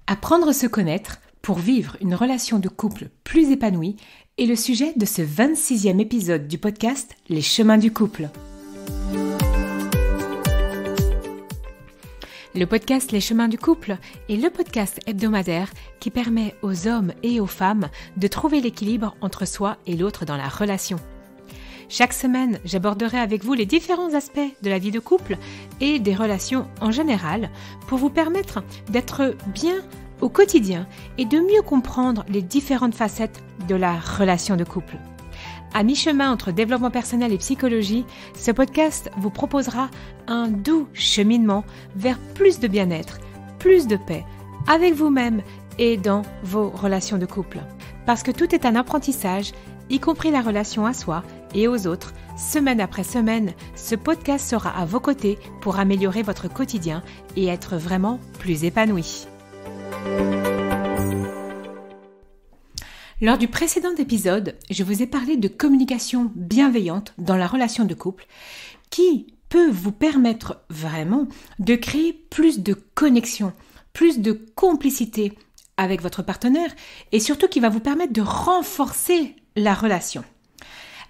Apprendre à se connaître pour vivre une relation de couple plus épanouie est le sujet de ce 26e épisode du podcast Les chemins du couple. Le podcast Les chemins du couple est le podcast hebdomadaire qui permet aux hommes et aux femmes de trouver l'équilibre entre soi et l'autre dans la relation. Chaque semaine, j'aborderai avec vous les différents aspects de la vie de couple et des relations en général pour vous permettre d'être bien au quotidien et de mieux comprendre les différentes facettes de la relation de couple. À mi-chemin entre développement personnel et psychologie, ce podcast vous proposera un doux cheminement vers plus de bien-être, plus de paix, avec vous-même et dans vos relations de couple. Parce que tout est un apprentissage, y compris la relation à soi et aux autres, semaine après semaine, ce podcast sera à vos côtés pour améliorer votre quotidien et être vraiment plus épanoui. Lors du précédent épisode, je vous ai parlé de communication bienveillante dans la relation de couple qui peut vous permettre vraiment de créer plus de connexion, plus de complicité avec votre partenaire et surtout qui va vous permettre de renforcer la relation.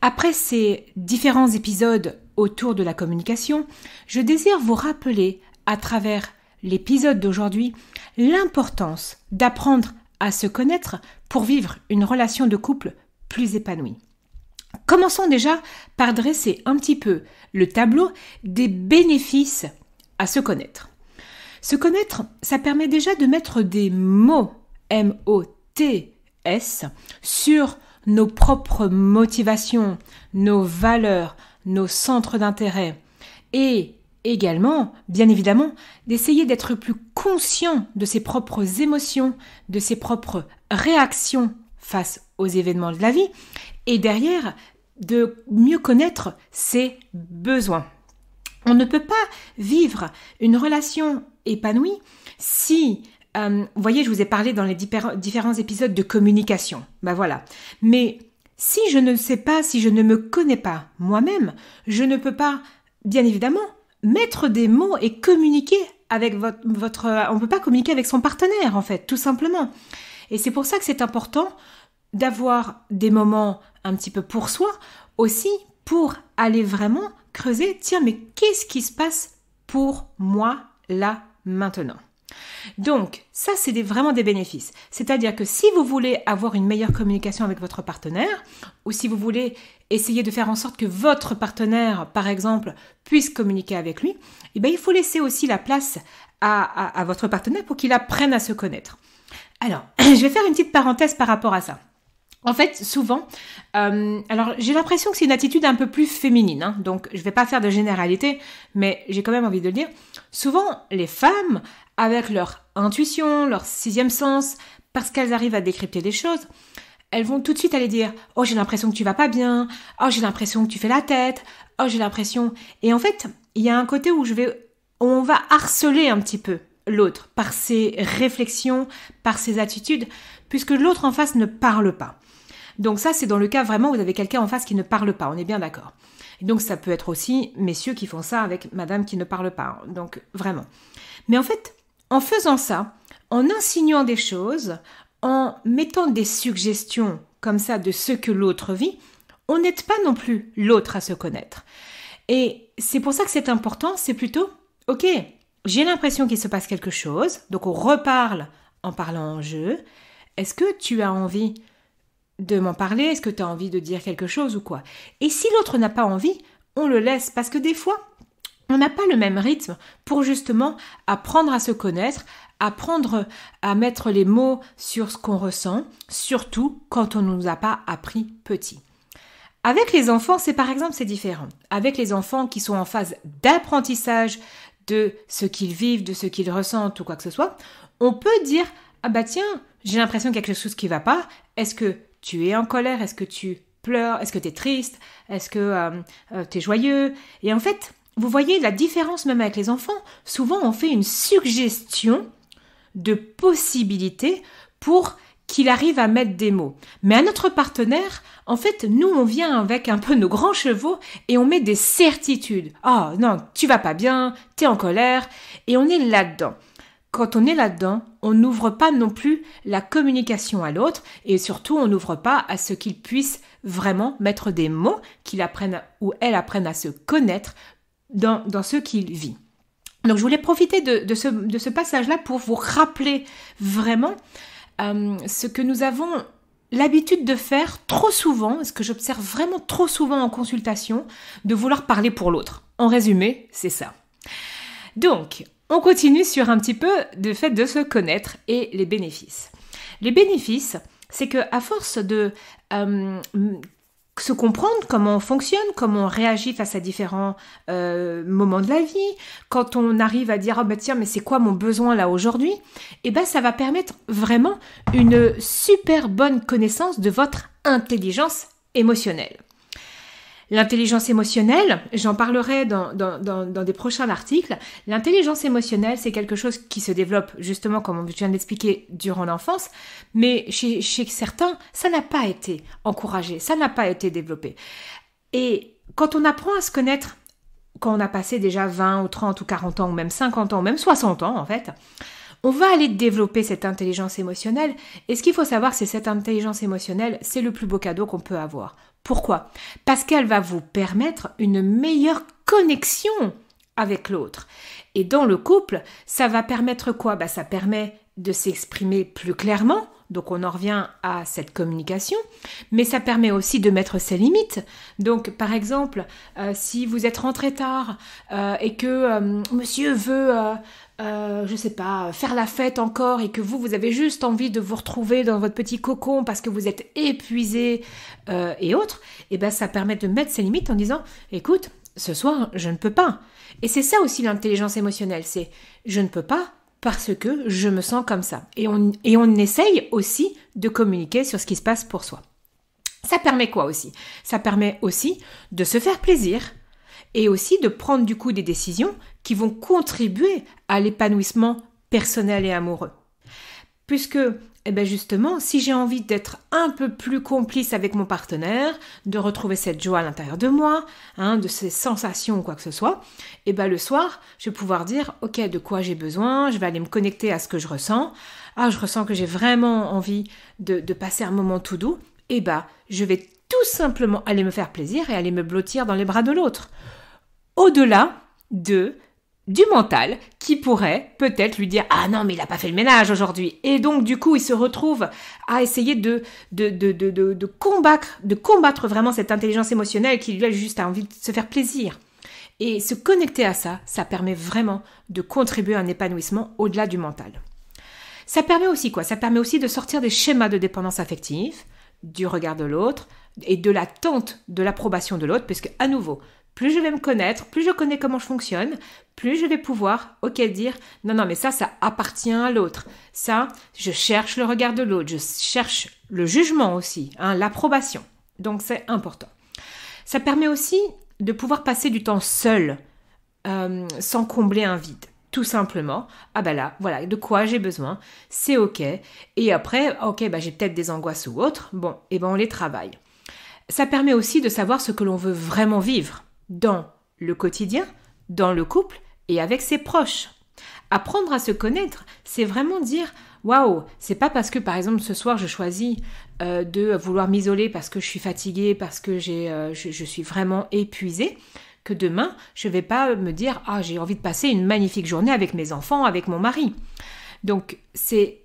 Après ces différents épisodes autour de la communication, je désire vous rappeler à travers l'épisode d'aujourd'hui l'importance d'apprendre à se connaître pour vivre une relation de couple plus épanouie. Commençons déjà par dresser un petit peu le tableau des bénéfices à se connaître. Se connaître, ça permet déjà de mettre des mots, M-O-T-S, sur nos propres motivations, nos valeurs, nos centres d'intérêt et également, bien évidemment, d'essayer d'être plus conscient de ses propres émotions, de ses propres réactions face aux événements de la vie et derrière, de mieux connaître ses besoins. On ne peut pas vivre une relation épanouie si, vous voyez, je vous ai parlé dans les différents épisodes de communication. Ben voilà. Mais si je ne sais pas, si je ne me connais pas moi-même, je ne peux pas, bien évidemment, mettre des mots et communiquer avec on ne peut pas communiquer avec son partenaire, en fait, tout simplement. Et c'est pour ça que c'est important d'avoir des moments un petit peu pour soi, aussi pour aller vraiment creuser, tiens, mais qu'est-ce qui se passe pour moi, là, maintenant ? Donc, ça, c'est vraiment des bénéfices. C'est-à-dire que si vous voulez avoir une meilleure communication avec votre partenaire, ou si vous voulez essayer de faire en sorte que votre partenaire, par exemple, puisse communiquer avec lui, eh bien, il faut laisser aussi la place à votre partenaire pour qu'il apprenne à se connaître. Alors, je vais faire une petite parenthèse par rapport à ça. En fait, souvent, alors j'ai l'impression que c'est une attitude un peu plus féminine, hein, donc je ne vais pas faire de généralité, mais j'ai quand même envie de le dire. Souvent, les femmes, avec leur intuition, leur sixième sens, parce qu'elles arrivent à décrypter les choses, elles vont tout de suite aller dire « Oh, j'ai l'impression que tu vas pas bien. Oh, j'ai l'impression que tu fais la tête. Oh, j'ai l'impression... » Et en fait, il y a un côté où on va harceler un petit peu l'autre par ses réflexions, par ses attitudes, puisque l'autre en face ne parle pas. Donc ça, c'est dans le cas vraiment où vous avez quelqu'un en face qui ne parle pas, on est bien d'accord. Et donc ça peut être aussi messieurs qui font ça avec madame qui ne parle pas, donc vraiment. Mais en fait, en faisant ça, en insinuant des choses, en mettant des suggestions comme ça de ce que l'autre vit, on n'aide pas non plus l'autre à se connaître. Et c'est pour ça que c'est important, c'est plutôt, ok, j'ai l'impression qu'il se passe quelque chose, donc on reparle en parlant en jeu. Est-ce que tu as envie de m'en parler? Est-ce que tu as envie de dire quelque chose ou quoi? Et si l'autre n'a pas envie, on le laisse parce que des fois, on n'a pas le même rythme pour justement apprendre à se connaître, apprendre à mettre les mots sur ce qu'on ressent, surtout quand on ne nous a pas appris petit. Avec les enfants, c'est différent. Avec les enfants qui sont en phase d'apprentissage de ce qu'ils vivent, de ce qu'ils ressentent ou quoi que ce soit, on peut dire « Ah bah tiens, j'ai l'impression qu'il y a quelque chose qui ne va pas. Est-ce que tu es en colère? Est-ce que tu pleures? Est-ce que tu es triste? Est-ce que tu es joyeux ?» Et en fait, vous voyez la différence même avec les enfants. Souvent, on fait une suggestion de possibilités pour qu'il arrive à mettre des mots. Mais à notre partenaire, en fait, nous, on vient avec un peu nos grands chevaux et on met des certitudes. « Oh non, tu vas pas bien, tu es en colère. » Et on est là-dedans. quand on est là-dedans, on n'ouvre pas non plus la communication à l'autre et surtout on n'ouvre pas à ce qu'il puisse vraiment mettre des mots, qu'il apprenne ou elle apprenne à se connaître dans ce qu'il vit. Donc je voulais profiter de ce passage-là pour vous rappeler vraiment ce que nous avons l'habitude de faire trop souvent, ce que j'observe vraiment trop souvent en consultation, de vouloir parler pour l'autre. En résumé, c'est ça. Donc, on continue sur un petit peu le fait de se connaître et les bénéfices. Les bénéfices, c'est qu'à force de se comprendre comment on fonctionne, comment on réagit face à différents moments de la vie, quand on arrive à dire « Ah ben tiens, mais c'est quoi mon besoin là aujourd'hui ?» Eh ben ça va permettre vraiment une super bonne connaissance de votre intelligence émotionnelle. L'intelligence émotionnelle, j'en parlerai dans des prochains articles. L'intelligence émotionnelle, c'est quelque chose qui se développe justement, comme je viens de l'expliquer, durant l'enfance, mais chez certains, ça n'a pas été encouragé, ça n'a pas été développé. Et quand on apprend à se connaître, quand on a passé déjà 20 ou 30 ou 40 ans, ou même 50 ans, ou même 60 ans en fait, on va aller développer cette intelligence émotionnelle. Et ce qu'il faut savoir, c'est cette intelligence émotionnelle, c'est le plus beau cadeau qu'on peut avoir. Pourquoi ? Parce qu'elle va vous permettre une meilleure connexion avec l'autre. Et dans le couple, ça va permettre quoi ? Ça permet de s'exprimer plus clairement. Donc on en revient à cette communication, mais ça permet aussi de mettre ses limites. Donc par exemple, si vous êtes rentré tard et que monsieur veut, je sais pas, faire la fête encore et que vous avez juste envie de vous retrouver dans votre petit cocon parce que vous êtes épuisé et autres, et ben ça permet de mettre ses limites en disant, écoute, ce soir je ne peux pas. Et c'est ça aussi l'intelligence émotionnelle, c'est je ne peux pas parce que je me sens comme ça. Et on essaye aussi de communiquer sur ce qui se passe pour soi. Ça permet quoi aussi ? Ça permet aussi de se faire plaisir et aussi de prendre du coup des décisions qui vont contribuer à l'épanouissement personnel et amoureux. Puisque, justement, si j'ai envie d'être un peu plus complice avec mon partenaire, de retrouver cette joie à l'intérieur de moi, de ces sensations ou quoi que ce soit, le soir, je vais pouvoir dire, ok, de quoi j'ai besoin, je vais aller me connecter à ce que je ressens. Ah, je ressens que j'ai vraiment envie de passer un moment tout doux. Je vais tout simplement aller me faire plaisir et aller me blottir dans les bras de l'autre. Au-delà du mental qui pourrait peut-être lui dire « Ah non, mais il n'a pas fait le ménage aujourd'hui !» Et donc, du coup, il se retrouve à essayer de combattre vraiment cette intelligence émotionnelle qui, lui, a juste envie de se faire plaisir. Et se connecter à ça, ça permet vraiment de contribuer à un épanouissement au-delà du mental. Ça permet aussi quoi ? Ça permet aussi de sortir des schémas de dépendance affective, du regard de l'autre et de l'attente de l'approbation de l'autre, puisque, à nouveau, plus je vais me connaître, plus je connais comment je fonctionne, plus je vais pouvoir, dire « Non, mais ça appartient à l'autre. Ça, je cherche le regard de l'autre, je cherche le jugement aussi, l'approbation. » Donc, c'est important. Ça permet aussi de pouvoir passer du temps seul, sans combler un vide. Tout simplement, voilà, de quoi j'ai besoin, c'est ok. Et après, j'ai peut-être des angoisses ou autres, on les travaille. Ça permet aussi de savoir ce que l'on veut vraiment vivre dans le quotidien, dans le couple et avec ses proches. Apprendre à se connaître, c'est vraiment dire « Waouh, c'est pas parce que par exemple ce soir je choisis de vouloir m'isoler parce que je suis fatiguée, parce que je suis vraiment épuisée, que demain je vais pas me dire « Ah, j'ai envie de passer une magnifique journée avec mes enfants, avec mon mari. » Donc c'est,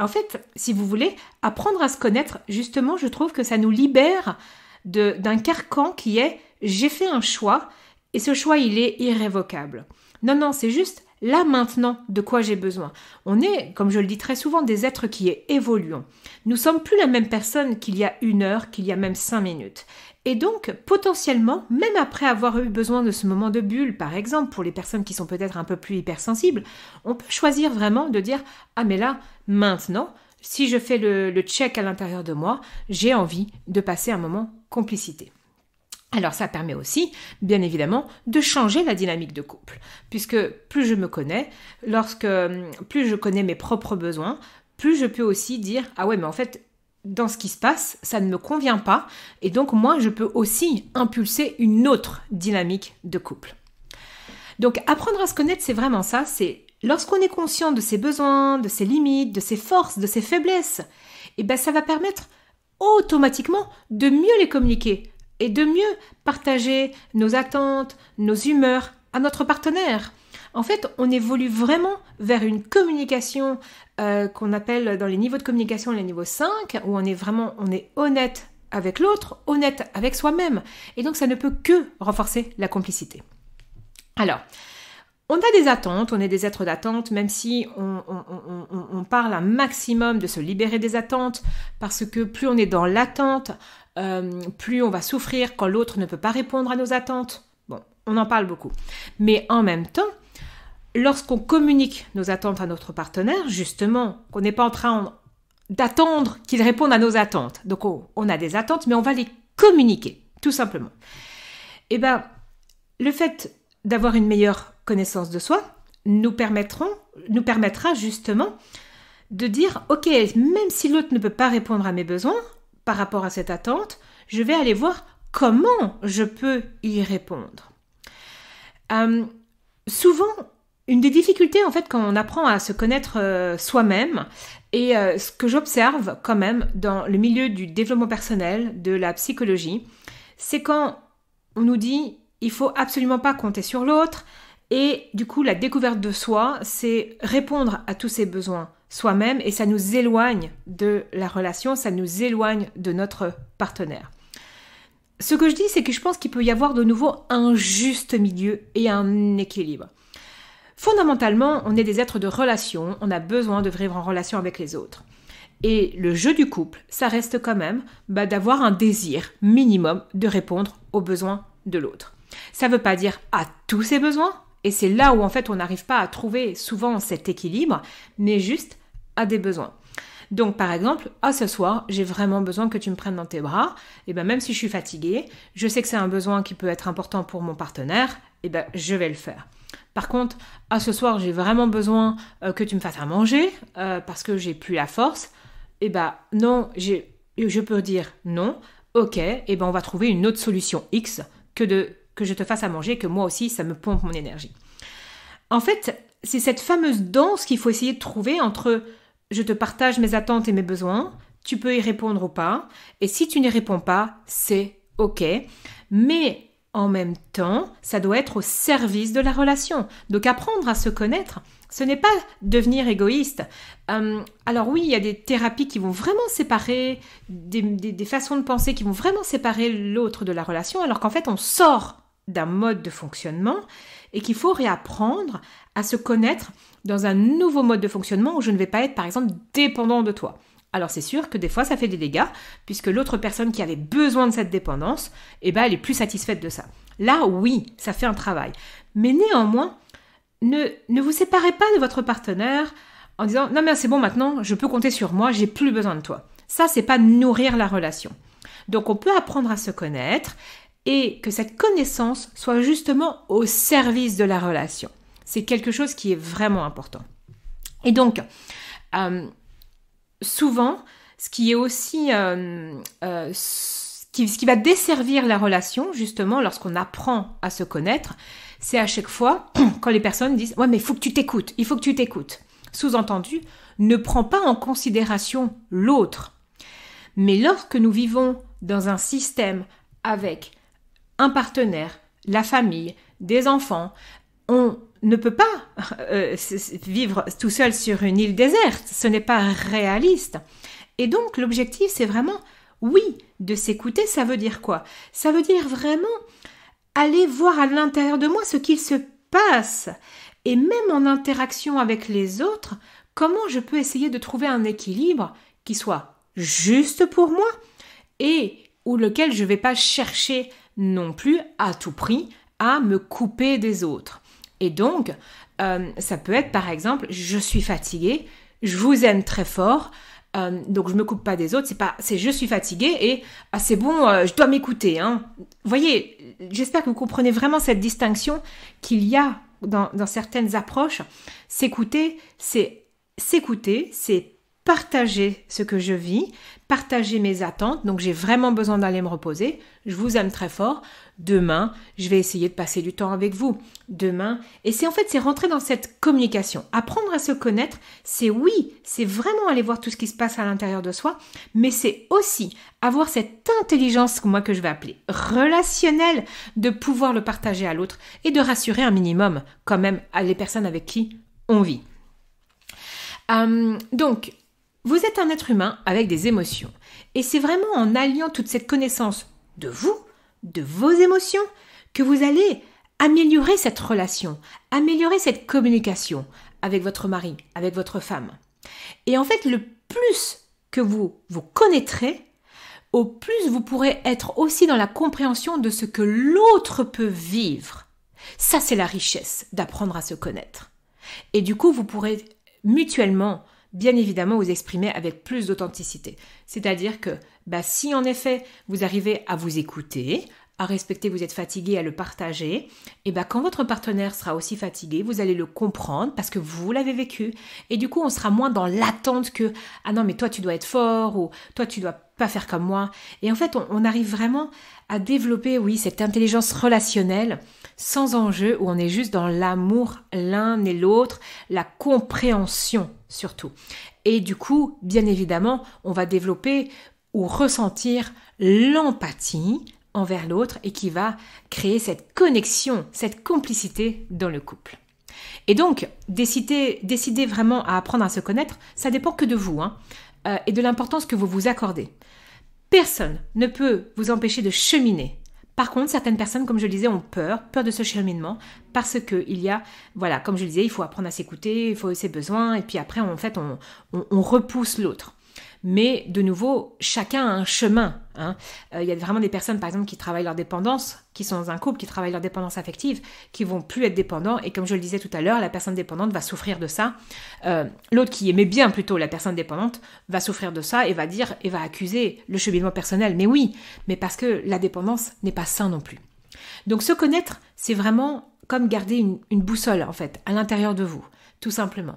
en fait, si vous voulez, apprendre à se connaître, justement, je trouve que ça nous libère d'un carcan qui est « j'ai fait un choix et ce choix il est irrévocable ». Non, c'est juste là maintenant de quoi j'ai besoin. On est, comme je le dis très souvent, des êtres qui évoluons. Nous sommes plus la même personne qu'il y a 1 heure, qu'il y a même 5 minutes. Et donc, potentiellement, même après avoir eu besoin de ce moment de bulle, par exemple, pour les personnes qui sont peut-être un peu plus hypersensibles, on peut choisir vraiment de dire « Ah mais là, maintenant, si je fais le check à l'intérieur de moi, j'ai envie de passer un moment complicité. » Alors ça permet aussi, bien évidemment, de changer la dynamique de couple, puisque plus je me connais, plus je connais mes propres besoins, plus je peux aussi dire « Ah ouais, mais en fait, dans ce qui se passe, ça ne me convient pas, et donc moi, je peux aussi impulser une autre dynamique de couple. » Donc apprendre à se connaître, c'est vraiment ça, c'est lorsqu'on est conscient de ses besoins, de ses limites, de ses forces, de ses faiblesses, eh ben ça va permettre automatiquement de mieux les communiquer et de mieux partager nos attentes, nos humeurs à notre partenaire. En fait, on évolue vraiment vers une communication qu'on appelle dans les niveaux de communication les niveaux 5, où on est honnête avec l'autre, honnête avec soi-même. Et donc, ça ne peut que renforcer la complicité. Alors, on a des attentes, on est des êtres d'attente, même si on parle un maximum de se libérer des attentes, parce que plus on est dans l'attente, plus on va souffrir quand l'autre ne peut pas répondre à nos attentes. Bon, on en parle beaucoup. Mais en même temps, lorsqu'on communique nos attentes à notre partenaire, justement, qu'on n'est pas en train d'attendre qu'il réponde à nos attentes. Donc, on a des attentes, mais on va les communiquer, tout simplement. Eh bien, le fait d'avoir une meilleure connaissance de soi nous permettra justement de dire « Ok, même si l'autre ne peut pas répondre à mes besoins par rapport à cette attente, je vais aller voir comment je peux y répondre. » Souvent, une des difficultés, en fait, quand on apprend à se connaître soi-même, et ce que j'observe quand même dans le milieu du développement personnel, de la psychologie, c'est quand on nous dit « il faut absolument pas compter sur l'autre », et du coup, la découverte de soi, c'est répondre à tous ses besoins soi-même, et ça nous éloigne de la relation, ça nous éloigne de notre partenaire. Ce que je dis, c'est que je pense qu'il peut y avoir de nouveau un juste milieu et un équilibre. Fondamentalement, on est des êtres de relation, on a besoin de vivre en relation avec les autres. Et le jeu du couple, ça reste quand même d'avoir un désir minimum de répondre aux besoins de l'autre. Ça ne veut pas dire à tous ses besoins, et c'est là où en fait on n'arrive pas à trouver souvent cet équilibre, mais juste à des besoins. Donc par exemple, ce soir, j'ai vraiment besoin que tu me prennes dans tes bras, et même si je suis fatiguée, je sais que c'est un besoin qui peut être important pour mon partenaire, je vais le faire. Par contre, ce soir, j'ai vraiment besoin que tu me fasses à manger, parce que j'ai plus la force, non, je peux dire non, ok, on va trouver une autre solution X que je te fasse à manger, que moi aussi, ça me pompe mon énergie. En fait, c'est cette fameuse danse qu'il faut essayer de trouver entre je te partage mes attentes et mes besoins, tu peux y répondre ou pas, et si tu n'y réponds pas, c'est ok, mais en même temps, ça doit être au service de la relation. Donc apprendre à se connaître, ce n'est pas devenir égoïste. Alors oui, il y a des thérapies qui vont vraiment séparer, des façons de penser qui vont vraiment séparer l'autre de la relation, alors qu'en fait, on sort d'un mode de fonctionnement et qu'il faut réapprendre à se connaître dans un nouveau mode de fonctionnement où je ne vais pas être, par exemple, dépendant de toi. Alors c'est sûr que des fois, ça fait des dégâts, puisque l'autre personne qui avait besoin de cette dépendance, elle est plus satisfaite de ça. Là, oui, ça fait un travail. Mais néanmoins, ne vous séparez pas de votre partenaire en disant « Non mais c'est bon maintenant, je peux compter sur moi, j'ai plus besoin de toi ». Ça, c'est pas nourrir la relation. Donc on peut apprendre à se connaître et que cette connaissance soit justement au service de la relation. C'est quelque chose qui est vraiment important. Et donc, souvent, ce qui est aussi ce qui va desservir la relation, justement, lorsqu'on apprend à se connaître, c'est à chaque fois quand les personnes disent « Ouais, mais il faut que tu t'écoutes, il faut que tu t'écoutes ». Sous-entendu, ne prends pas en considération l'autre. Mais lorsque nous vivons dans un système avec un partenaire, la famille, des enfants, on ne peut pas vivre tout seul sur une île déserte. Ce n'est pas réaliste. Et donc, l'objectif, c'est vraiment, oui, de s'écouter. Ça veut dire quoi? Ça veut dire vraiment aller voir à l'intérieur de moi ce qu'il se passe. Et même en interaction avec les autres, comment je peux essayer de trouver un équilibre qui soit juste pour moi et ou lequel je ne vais pas chercher non plus à tout prix à me couper des autres. Et donc, ça peut être par exemple, je suis fatiguée, je vous aime très fort, donc je ne me coupe pas des autres, c'est je suis fatiguée et c'est bon, je dois m'écouter. Hein. Vous voyez, j'espère que vous comprenez vraiment cette distinction qu'il y a dans certaines approches. S'écouter, c'est partager ce que je vis, partager mes attentes. Donc, j'ai vraiment besoin d'aller me reposer. Je vous aime très fort. Demain, je vais essayer de passer du temps avec vous. Demain. Et c'est rentrer dans cette communication. Apprendre à se connaître, c'est vraiment aller voir tout ce qui se passe à l'intérieur de soi, mais c'est aussi avoir cette intelligence, moi, que je vais appeler relationnelle, de pouvoir le partager à l'autre et de rassurer un minimum, quand même, les personnes avec qui on vit. Donc, vous êtes un être humain avec des émotions. Et c'est vraiment en alliant toute cette connaissance de vous, de vos émotions, que vous allez améliorer cette relation, améliorer cette communication avec votre mari, avec votre femme. Et en fait, le plus que vous vous connaîtrez, au plus vous pourrez être aussi dans la compréhension de ce que l'autre peut vivre. Ça, c'est la richesse d'apprendre à se connaître. Et du coup, vous pourrez mutuellement, bien évidemment, vous exprimer avec plus d'authenticité. C'est-à-dire que si en effet, vous arrivez à vous écouter, à respecter, vous êtes fatigué, à le partager, et quand votre partenaire sera aussi fatigué, vous allez le comprendre parce que vous l'avez vécu. Et du coup, on sera moins dans l'attente que « Ah non, mais toi, tu dois être fort » ou « Toi, tu dois pas faire comme moi ». Et en fait, on arrive vraiment à développer, cette intelligence relationnelle sans enjeu, où on est juste dans l'amour l'un et l'autre, la compréhension surtout. Et du coup, bien évidemment, on va développer ou ressentir l'empathie envers l'autre et qui va créer cette connexion, cette complicité dans le couple. Et donc, décider vraiment à apprendre à se connaître, ça dépend que de vous et de l'importance que vous vous accordez. Personne ne peut vous empêcher de cheminer. Par contre, certaines personnes, comme je le disais, ont peur de ce cheminement parce qu'il y a, comme je le disais, il faut apprendre à s'écouter, il faut ses besoins et puis après, en fait, on repousse l'autre. Mais de nouveau, chacun a un chemin. Il y a vraiment des personnes, par exemple, qui travaillent leur dépendance, qui sont dans un couple, qui travaillent leur dépendance affective, qui vont plus être dépendants. Et comme je le disais tout à l'heure, la personne dépendante va souffrir de ça. L'autre qui aimait bien plutôt la personne dépendante va souffrir de ça et va accuser le cheminement personnel. Mais oui, mais parce que la dépendance n'est pas sain non plus. Donc se connaître, c'est vraiment comme garder une boussole, en fait, à l'intérieur de vous, tout simplement.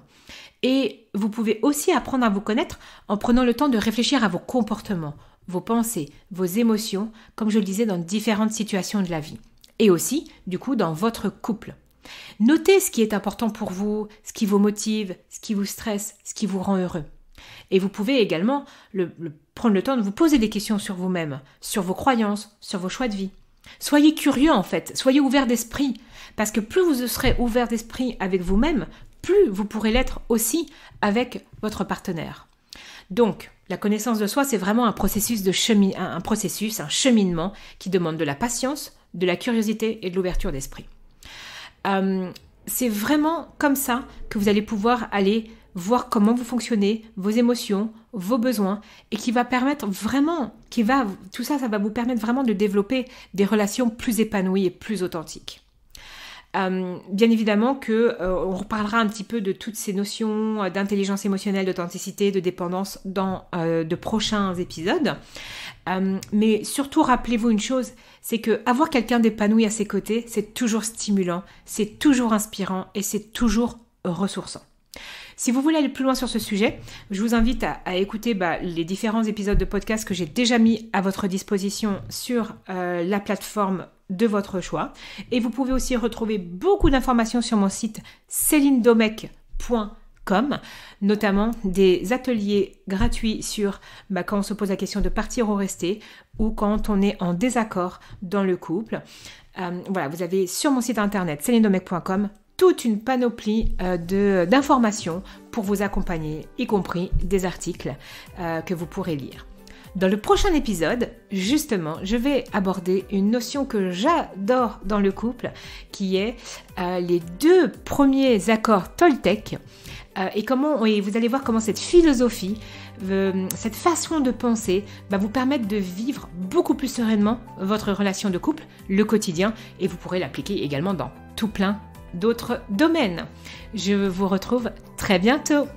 Et vous pouvez aussi apprendre à vous connaître en prenant le temps de réfléchir à vos comportements, vos pensées, vos émotions, comme je le disais, dans différentes situations de la vie. Et aussi, du coup, dans votre couple. Notez ce qui est important pour vous, ce qui vous motive, ce qui vous stresse, ce qui vous rend heureux. Et vous pouvez également prendre le temps de vous poser des questions sur vous-même, sur vos croyances, sur vos choix de vie. Soyez curieux en fait, soyez ouvert d'esprit, parce que plus vous serez ouvert d'esprit avec vous-même, plus vous pourrez l'être aussi avec votre partenaire. Donc, la connaissance de soi, c'est vraiment un processus, un cheminement qui demande de la patience, de la curiosité et de l'ouverture d'esprit. C'est vraiment comme ça que vous allez pouvoir aller voir comment vous fonctionnez, vos émotions, vos besoins, et qui va permettre vraiment, tout ça, ça va vous permettre vraiment de développer des relations plus épanouies et plus authentiques. Bien évidemment que on reparlera un petit peu de toutes ces notions d'intelligence émotionnelle, d'authenticité, de dépendance dans de prochains épisodes. Mais surtout, rappelez-vous une chose, c'est que avoir quelqu'un d'épanoui à ses côtés, c'est toujours stimulant, c'est toujours inspirant et c'est toujours ressourçant. Si vous voulez aller plus loin sur ce sujet, je vous invite à écouter les différents épisodes de podcast que j'ai déjà mis à votre disposition sur la plateforme de votre choix. Et vous pouvez aussi retrouver beaucoup d'informations sur mon site celinedomecq.com, notamment des ateliers gratuits sur quand on se pose la question de partir ou rester, ou quand on est en désaccord dans le couple. Vous avez sur mon site internet celinedomecq.com toute une panoplie d'informations pour vous accompagner, y compris des articles que vous pourrez lire. Dans le prochain épisode, justement, je vais aborder une notion que j'adore dans le couple, qui est les 2 premiers accords Toltec, et vous allez voir comment cette philosophie, cette façon de penser va vous permettre de vivre beaucoup plus sereinement votre relation de couple, le quotidien, et vous pourrez l'appliquer également dans tout plein d'autres domaines. Je vous retrouve très bientôt.